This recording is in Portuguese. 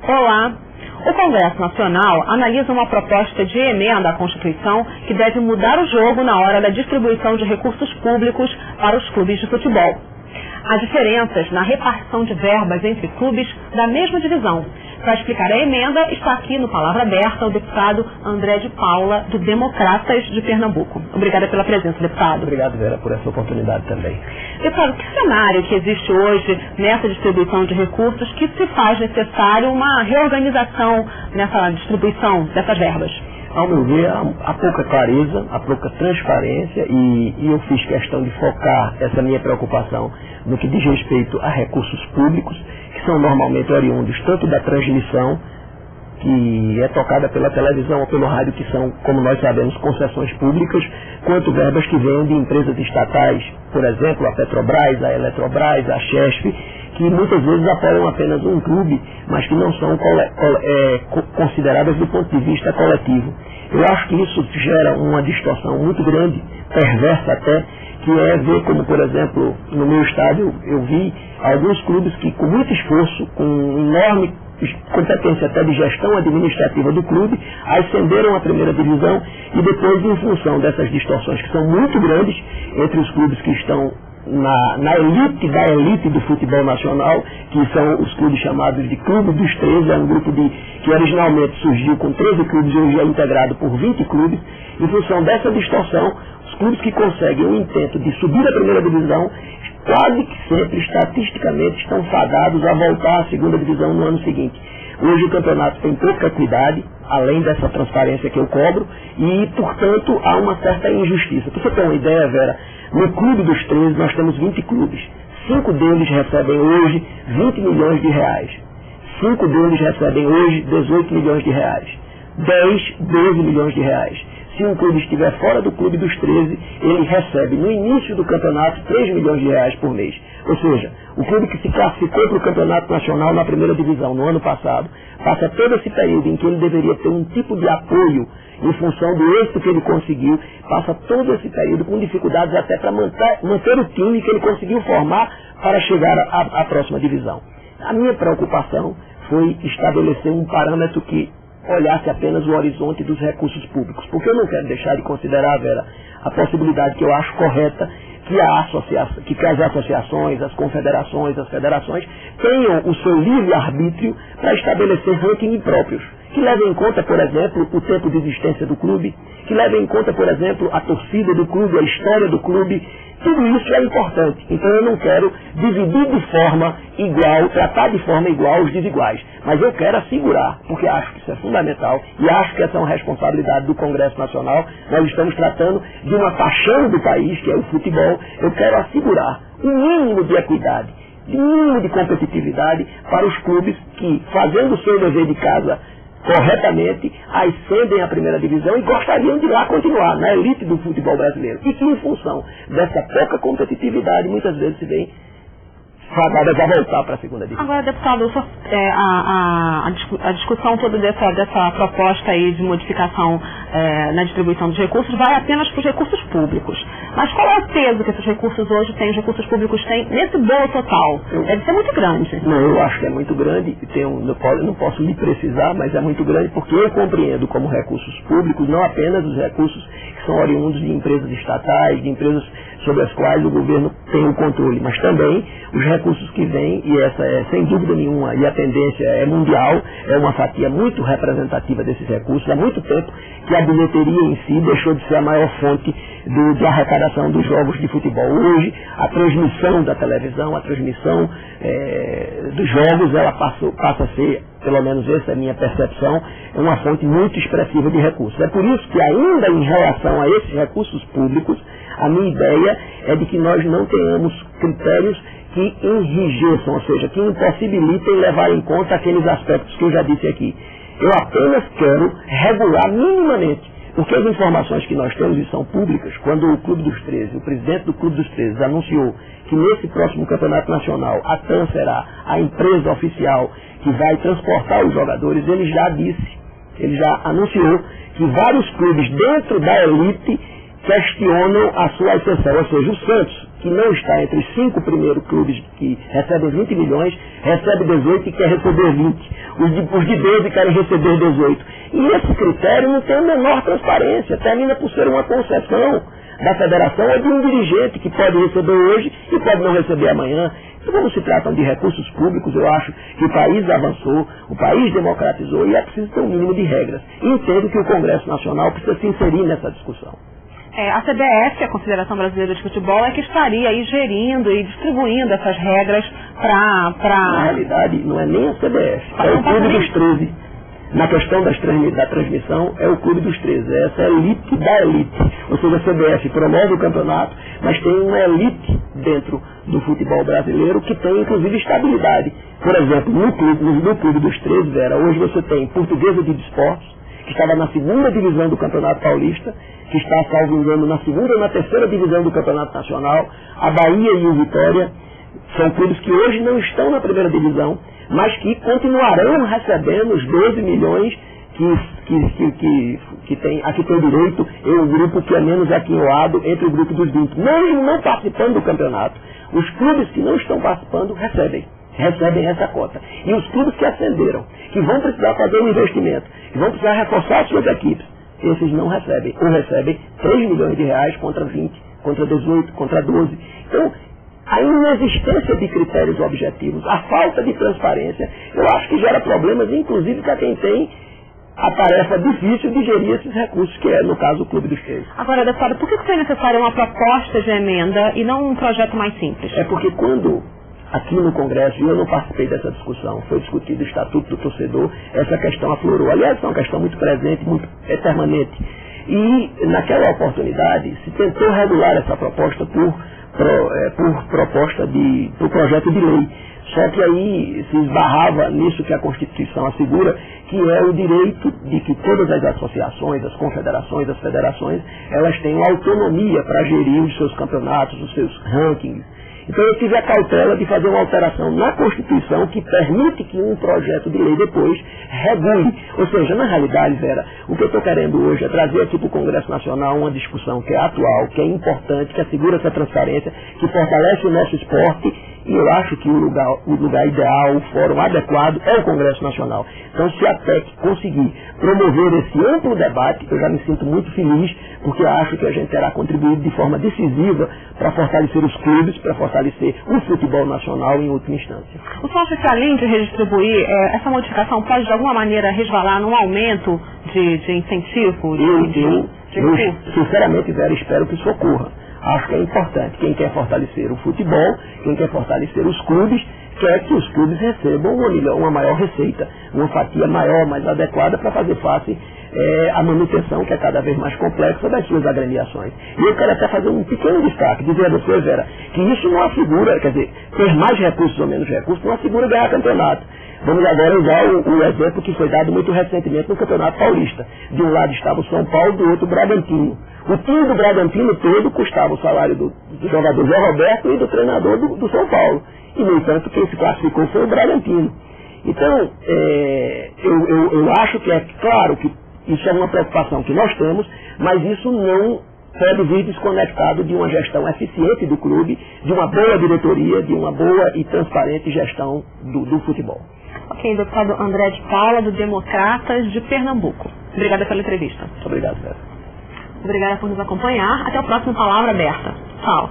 Olá! O Congresso Nacional analisa uma proposta de emenda à Constituição que deve mudar o jogo na hora da distribuição de recursos públicos para os clubes de futebol. Há diferenças na repartição de verbas entre clubes da mesma divisão. Para explicar a emenda, está aqui no Palavra Aberta o deputado André de Paula, do Democratas de Pernambuco. Obrigada pela presença, deputado. Obrigado, Vera, por essa oportunidade também. Deputado, que cenário que existe hoje nessa distribuição de recursos que se faz necessário uma reorganização nessa distribuição dessas verbas? Ao meu ver, há pouca clareza, há pouca transparência e eu fiz questão de focar essa minha preocupação no que diz respeito a recursos públicos, que são normalmente oriundos tanto da transmissão, que é tocada pela televisão ou pelo rádio, que são, como nós sabemos, concessões públicas, quanto verbas que vêm de empresas estatais, por exemplo, a Petrobras, a Eletrobras, a Chesf, que muitas vezes apoiam apenas um clube, mas que não são consideradas do ponto de vista coletivo. Eu acho que isso gera uma distorção muito grande, perversa até, que é ver como, por exemplo, no meu estado eu vi alguns clubes que com muito esforço, com enorme competência até de gestão administrativa do clube, ascenderam à primeira divisão e depois, em função dessas distorções que são muito grandes entre os clubes que estão na elite da elite do futebol nacional, que são os clubes chamados de Clube dos 13, é um grupo que originalmente surgiu com 13 clubes e hoje é integrado por 20 clubes. Em função dessa distorção, os clubes que conseguem o intento de subir à primeira divisão, quase que sempre, estatisticamente, estão fadados a voltar à segunda divisão no ano seguinte. Hoje o campeonato tem pouca equidade, além dessa transparência que eu cobro, e, portanto, há uma certa injustiça. Para você ter uma ideia, Vera, no Clube dos 13 nós temos 20 clubes. 5 deles recebem hoje 20 milhões de reais. 5 deles recebem hoje 18 milhões de reais. 10, 12 milhões de reais. Se um clube estiver fora do Clube dos 13, ele recebe no início do campeonato 3 milhões de reais por mês. Ou seja, o clube que se classificou para o campeonato nacional na primeira divisão no ano passado, passa todo esse período em que ele deveria ter um tipo de apoio em função do êxito que ele conseguiu, passa todo esse período com dificuldades até para manter o time que ele conseguiu formar para chegar à próxima divisão. A minha preocupação foi estabelecer um parâmetro que olhasse apenas o horizonte dos recursos públicos, porque eu não quero deixar de considerar, Vera, a possibilidade que eu acho correta que as associações, as confederações, as federações tenham o seu livre-arbítrio para estabelecer ranking próprios, que levem em conta, por exemplo, o tempo de existência do clube, que levem em conta, por exemplo, a torcida do clube, a história do clube. Tudo isso é importante. Então eu não quero dividir de forma igual, tratar de forma igual os desiguais. Mas eu quero assegurar, porque acho que isso é fundamental e acho que essa é uma responsabilidade do Congresso Nacional. Nós estamos tratando de uma paixão do país, que é o futebol. Eu quero assegurar um mínimo de equidade, um mínimo de competitividade para os clubes que, fazendo o seu dever de casa corretamente, ascendem à primeira divisão e gostariam de lá continuar na elite do futebol brasileiro. E que, em função dessa pouca competitividade, muitas vezes se vêem fadadas a voltar para a segunda divisão. Agora, deputado, a discussão toda dessa proposta aí de modificação na distribuição dos recursos vai apenas para os recursos públicos. Mas qual é o peso que esses recursos hoje têm, os recursos públicos têm, nesse bolo total? Deve ser muito grande. Não, eu acho que é muito grande, não posso lhe precisar, mas é muito grande porque eu compreendo como recursos públicos não apenas os recursos que são oriundos de empresas estatais, de empresas sobre as quais o governo tem o controle, mas também os recursos que vêm, e essa é sem dúvida nenhuma, e a tendência é mundial, é uma fatia muito representativa desses recursos. Há muito tempo que a bilheteria em si deixou de ser a maior fonte de arrecadação dos jogos de futebol. Hoje, a transmissão da televisão, a transmissão dos jogos, ela passa a ser, pelo menos essa é a minha percepção, é uma fonte muito expressiva de recursos. É por isso que ainda em relação a esses recursos públicos, a minha ideia é de que nós não tenhamos critérios que enrijeçam, ou seja, que impossibilitem levar em conta aqueles aspectos que eu já disse aqui. Eu apenas quero regular minimamente, porque as informações que nós temos e são públicas, quando o Clube dos 13, o presidente do Clube dos 13 anunciou que nesse próximo campeonato nacional a TAM será a empresa oficial que vai transportar os jogadores, ele já anunciou que vários clubes dentro da elite questionam a sua exceção. Ou seja, o Santos, que não está entre os 5 primeiros clubes que recebem 20 milhões, recebe 18 e quer receber 20. Os de 12 querem receber 18. E esse critério não tem a menor transparência, termina por ser uma concessão da federação ou de um dirigente que pode receber hoje e pode não receber amanhã. Então, quando se tratam de recursos públicos, eu acho que o país avançou, o país democratizou e é preciso ter um mínimo de regras. E entendo que o Congresso Nacional precisa se inserir nessa discussão. A CBF, a Confederação Brasileira de Futebol, é que estaria aí gerindo e distribuindo essas regras para... Na realidade, não é nem a CBF, é o Clube dos 13. Na questão da transmissão, é o Clube dos 13. Essa é a elite da elite. Ou seja, a CBF promove o campeonato, mas tem uma elite dentro do futebol brasileiro que tem, inclusive, estabilidade. Por exemplo, no Clube dos 13, Vera, hoje você tem Portuguesa de Desportos, que estava na 2ª divisão do Campeonato Paulista, que está, salvo engano, na 2ª ou na 3ª divisão do Campeonato Nacional. A Bahia e o Vitória são clubes que hoje não estão na 1ª divisão, mas que continuarão recebendo os 12 milhões que tem, a que tem direito em um grupo que é menos aquinhoado entre o grupo dos 20. Mesmo não participando do campeonato, os clubes que não estão participando recebem essa cota. E os clubes que ascenderam, que vão precisar fazer um investimento, que vão precisar reforçar as suas equipes, esses não recebem. Ou recebem 3 milhões de reais contra 20, contra 18, contra 12. Então, a inexistência de critérios objetivos, a falta de transparência, eu acho que gera problemas, inclusive para quem tem a tarefa difícil de gerir esses recursos, que é, no caso, o Clube dos 13. Agora, deputado, por que foi necessária uma proposta de emenda e não um projeto mais simples? É porque quando, aqui no Congresso, e eu não participei dessa discussão, foi discutido o Estatuto do Torcedor, essa questão aflorou. Aliás, é uma questão muito presente, é permanente. E, naquela oportunidade, se tentou regular essa proposta por projeto de lei. Só que aí se esbarrava nisso que a Constituição assegura, que é o direito de que todas as associações, as confederações, as federações, elas tenham autonomia para gerir os seus campeonatos, os seus rankings. Então eu tive a cautela de fazer uma alteração na Constituição que permite que um projeto de lei depois regule. Ou seja, na realidade, Vera, o que eu estou querendo hoje é trazer aqui para o Congresso Nacional uma discussão que é atual, que é importante, que assegura essa transparência, que fortalece o nosso esporte, e eu acho que o lugar ideal, o fórum adequado é o Congresso Nacional. Então, se a PEC conseguir promover esse amplo debate, eu já me sinto muito feliz, porque eu acho que a gente terá contribuído de forma decisiva para fortalecer os clubes, para fortalecer o futebol nacional em última instância. O senhor acha que, além de redistribuir, essa modificação pode, de alguma maneira, resvalar num aumento de incentivo? Eu sinceramente, Vera, espero que isso ocorra. Acho que é importante. Quem quer fortalecer o futebol, quem quer fortalecer os clubes, quer que os clubes recebam uma maior receita, uma fatia maior, mais adequada para fazer face à manutenção, que é cada vez mais complexa, das suas agremiações. E eu quero até fazer um pequeno destaque, dizer a você, Vera, que isso não assegura, quer dizer, ter mais recursos ou menos recursos, não assegura ganhar campeonato. Vamos agora usar o exemplo que foi dado muito recentemente no Campeonato Paulista. De um lado estava o São Paulo, do outro o Bragantino. O time do Bragantino todo custava o salário do jogador Zé Roberto e do treinador do São Paulo. E, no entanto, quem se classificou foi o Bragantino. Então, eu acho que é claro que isso é uma preocupação que nós temos, mas isso não pode vir desconectado de uma gestão eficiente do clube, de uma boa diretoria, de uma boa e transparente gestão do futebol. Ok, deputado André de Paula, do Democratas de Pernambuco. Obrigada pela entrevista. Obrigado, Vera. Obrigada por nos acompanhar. Até o próximo Palavra Aberta. Tchau.